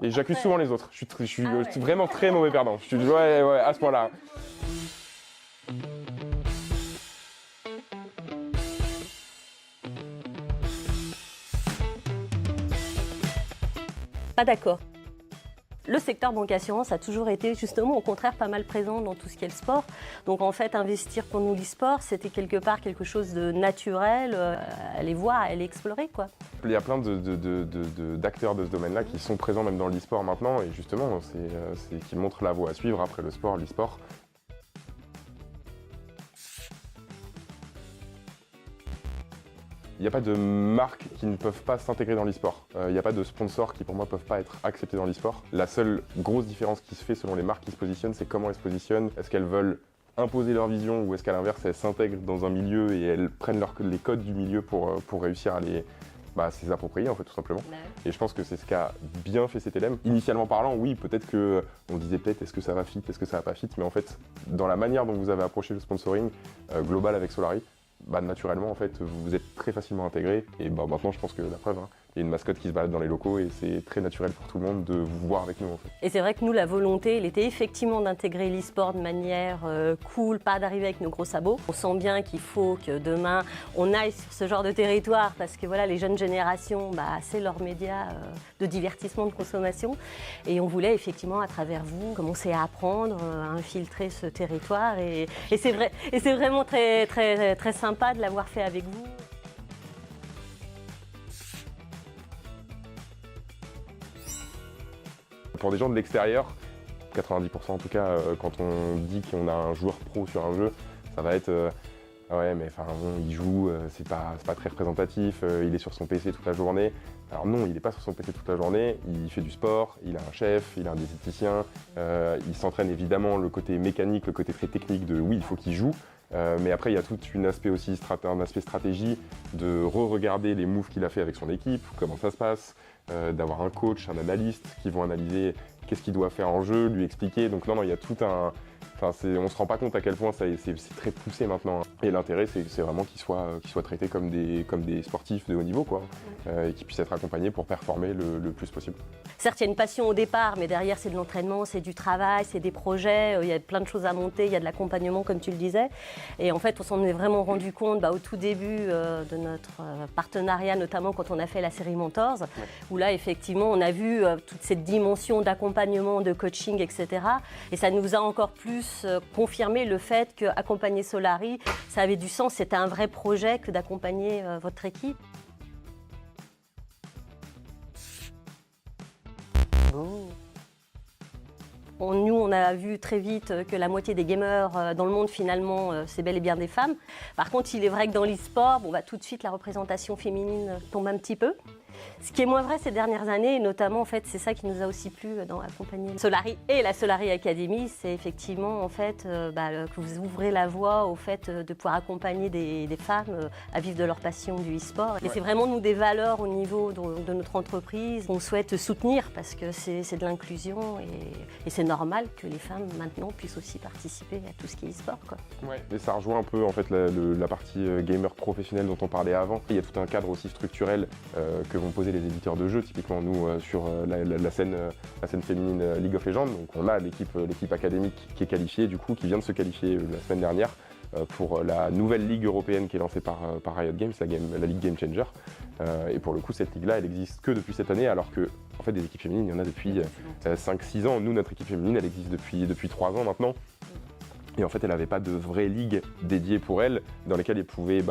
Et j'accuse souvent les autres. Je suis vraiment très mauvais perdant. Je suis ouais, à ce point-là. Pas d'accord. Le secteur banque assurance a toujours été justement au contraire pas mal présent dans tout ce qui est le sport. Donc en fait investir pour nous l'e-sport c'était quelque part quelque chose de naturel, aller voir, aller explorer quoi. Il y a plein d'acteurs de ce domaine-là qui sont présents même dans l'e-sport maintenant et justement c'est qui montrent la voie à suivre après le sport, l'e-sport. Il n'y a pas de marques qui ne peuvent pas s'intégrer dans l'e-sport. Il n'y a pas de sponsors qui pour moi ne peuvent pas être acceptés dans l'e-sport. La seule grosse différence qui se fait selon les marques qui se positionnent, c'est comment elles se positionnent. Est-ce qu'elles veulent imposer leur vision ou est-ce qu'à l'inverse elles s'intègrent dans un milieu et elles prennent les codes du milieu pour réussir à s'y approprier en fait tout simplement. Et je pense que c'est ce qu'a bien fait CTLM. Initialement parlant, oui, peut-être qu'on disait peut-être est-ce que ça va fit, est-ce que ça va pas fit, mais en fait dans la manière dont vous avez approché le sponsoring global avec Solary, naturellement en fait vous êtes très facilement intégré et maintenant je pense que la preuve, il y a une mascotte qui se balade dans les locaux et c'est très naturel pour tout le monde de vous voir avec nous en fait. Et c'est vrai que nous la volonté elle était effectivement d'intégrer l'e-sport de manière cool, pas d'arriver avec nos gros sabots. On sent bien qu'il faut que demain on aille sur ce genre de territoire parce que voilà les jeunes générations c'est leur média de divertissement, de consommation et on voulait effectivement à travers vous commencer à apprendre, à infiltrer ce territoire et c'est vraiment très, très, très sympa de l'avoir fait avec vous. Pour des gens de l'extérieur, 90% en tout cas, quand on dit qu'on a un joueur pro sur un jeu, ça va être ouais mais enfin bon, il joue, c'est pas très représentatif, il est sur son PC toute la journée. Alors non, il n'est pas sur son PC toute la journée, il fait du sport, il a un chef, il a un diététicien, il s'entraîne évidemment le côté mécanique, le côté très technique de oui il faut qu'il joue. Mais après il y a tout un aspect stratégie de re-regarder les moves qu'il a fait avec son équipe, comment ça se passe, d'avoir un coach, un analyste qui vont analyser qu'est-ce qu'il doit faire en jeu, lui expliquer. Donc non, il y a tout un... Enfin, on se rend pas compte à quel point c'est très poussé maintenant. Et l'intérêt, c'est vraiment qu'ils soient traités comme des sportifs de haut niveau, quoi, et qu'ils puissent être accompagnés pour performer le plus possible. Certes, il y a une passion au départ, mais derrière, c'est de l'entraînement, c'est du travail, c'est des projets, il y a plein de choses à monter, il y a de l'accompagnement, comme tu le disais. Et en fait, on s'en est vraiment rendu compte au tout début de notre partenariat, notamment quand on a fait la série Mentors, où là, effectivement, on a vu toute cette dimension d'accompagnement, de coaching, etc. Et ça nous a encore plus confirmé le fait qu'accompagner Solary, ça avait du sens, c'était un vrai projet que d'accompagner votre équipe. Nous, on a vu très vite que la moitié des gamers dans le monde, finalement, c'est bel et bien des femmes. Par contre, il est vrai que dans l'e-sport, tout de suite, la représentation féminine tombe un petit peu. Ce qui est moins vrai ces dernières années, et notamment, en fait, c'est ça qui nous a aussi plu dans accompagner Solary et la Solary Academy, c'est effectivement, en fait, que vous ouvrez la voie au fait de pouvoir accompagner des femmes à vivre de leur passion du e-sport. Et c'est vraiment, nous, des valeurs au niveau de notre entreprise qu'on souhaite soutenir parce que c'est de l'inclusion et c'est normal que les femmes, maintenant, puissent aussi participer à tout ce qui est e-sport, quoi. Ouais. Et ça rejoint un peu, en fait, la partie gamer professionnelle dont on parlait avant. Il y a tout un cadre aussi structurel que vont poser les éditeurs de jeux, typiquement nous sur la scène féminine League of Legends. Donc on a l'équipe académique qui est qualifiée, du coup, qui vient de se qualifier la semaine dernière pour la nouvelle ligue européenne qui est lancée par Riot Games, la ligue Game Changer. Et pour le coup, cette ligue-là, elle existe que depuis cette année, alors que en fait, des équipes féminines, il y en a depuis 5-6 ans. Nous, notre équipe féminine, elle existe depuis 3 ans maintenant. Et en fait, elle n'avait pas de vraie ligue dédiée pour elle, dans lesquelles elle pouvait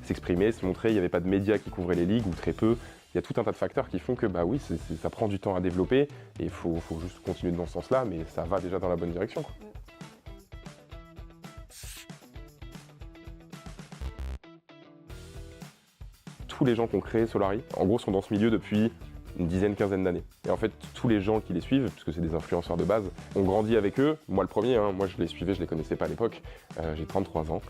s'exprimer, se montrer. Il n'y avait pas de médias qui couvraient les ligues, ou très peu. Il y a tout un tas de facteurs qui font que oui, ça prend du temps à développer, et il faut juste continuer dans ce sens-là, mais ça va déjà dans la bonne direction, quoi. Tous les gens qui ont créé Solary, en gros, sont dans ce milieu depuis une quinzaine d'années. Et en fait, tous les gens qui les suivent, puisque c'est des influenceurs de base, ont grandi avec eux. Moi, le premier, moi je les suivais, je les connaissais pas à l'époque. J'ai 33 ans.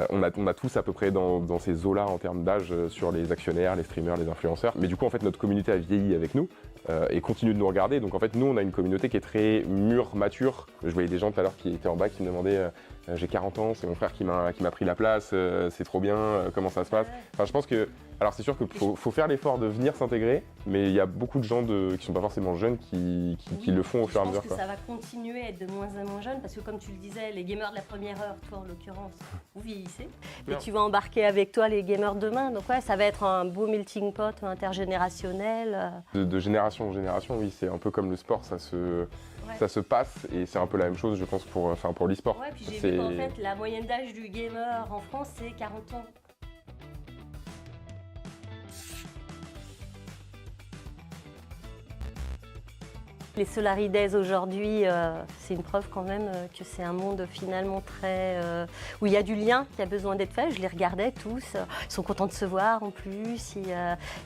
On a tous à peu près dans ces eaux-là en termes d'âge sur les actionnaires, les streamers, les influenceurs. Mais du coup, en fait, notre communauté a vieilli avec nous et continue de nous regarder. Donc en fait, nous, on a une communauté qui est très mûre, mature. Je voyais des gens tout à l'heure qui étaient en bas qui me demandaient j'ai 40 ans, c'est mon frère qui m'a pris la place, c'est trop bien, comment ça se passe. Enfin, je pense que Alors c'est sûr qu'il faut faire l'effort de venir s'intégrer, mais il y a beaucoup de gens qui ne sont pas forcément jeunes qui le font au fur et à mesure. Je pense que ça va continuer à être de moins en moins jeune, parce que comme tu le disais, les gamers de la première heure, toi en l'occurrence, vous vieillissez. Et tu vas embarquer avec toi les gamers de demain. Donc ouais, ça va être un beau melting pot intergénérationnel. De génération en génération, oui, c'est un peu comme le sport, ça se passe et c'est un peu la même chose, je pense, pour l'e-sport. Ouais, puis j'ai vu qu'en fait, la moyenne d'âge du gamer en France, c'est 40 ans. Les Solary Days aujourd'hui, c'est une preuve quand même que c'est un monde finalement où il y a du lien qui a besoin d'être fait. Je les regardais tous, ils sont contents de se voir en plus. Il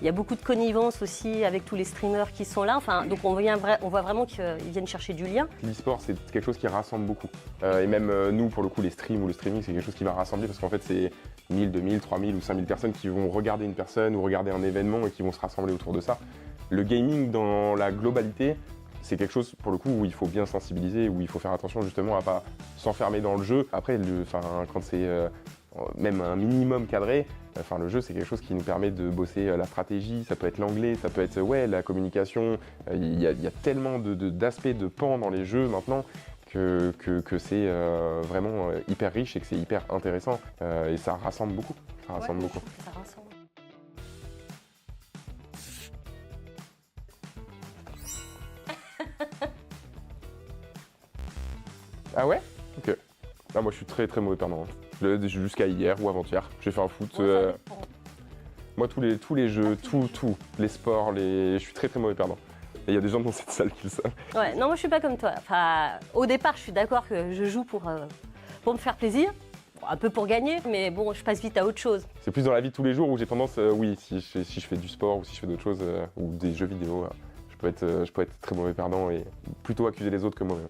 y a beaucoup de connivence aussi avec tous les streamers qui sont là. Enfin, donc on voit vraiment qu'ils viennent chercher du lien. L'e-sport, c'est quelque chose qui rassemble beaucoup. Et même nous, pour le coup, les streams ou le streaming, c'est quelque chose qui va rassembler parce qu'en fait, c'est 1000, 2000, 3000 ou 5000 personnes qui vont regarder une personne ou regarder un événement et qui vont se rassembler autour de ça. Le gaming, dans la globalité, c'est quelque chose, pour le coup, où il faut bien sensibiliser, où il faut faire attention justement à pas s'enfermer dans le jeu. Après, quand c'est même un minimum cadré, le jeu, c'est quelque chose qui nous permet de bosser la stratégie, ça peut être l'anglais, ça peut être la communication. Il y a tellement d'aspects, de pans dans les jeux maintenant que c'est vraiment hyper riche et que c'est hyper intéressant. Et ça rassemble beaucoup. Ça rassemble beaucoup. Ça rassemble. Ah ouais? Ok. Ah, moi je suis très très mauvais perdant. Jusqu'à hier ou avant-hier, j'ai fait un foot. Moi tous les jeux, tout, les sports, je suis très très mauvais perdant. Et il y a des gens dans cette salle qui le savent. Ouais, non, moi je suis pas comme toi. Enfin, au départ, je suis d'accord que je joue pour me faire plaisir, un peu pour gagner, mais bon, je passe vite à autre chose. C'est plus dans la vie de tous les jours où j'ai tendance, oui, si je fais du sport ou si je fais d'autres choses, ou des jeux vidéo, je peux être très mauvais perdant et plutôt accuser les autres que moi-même.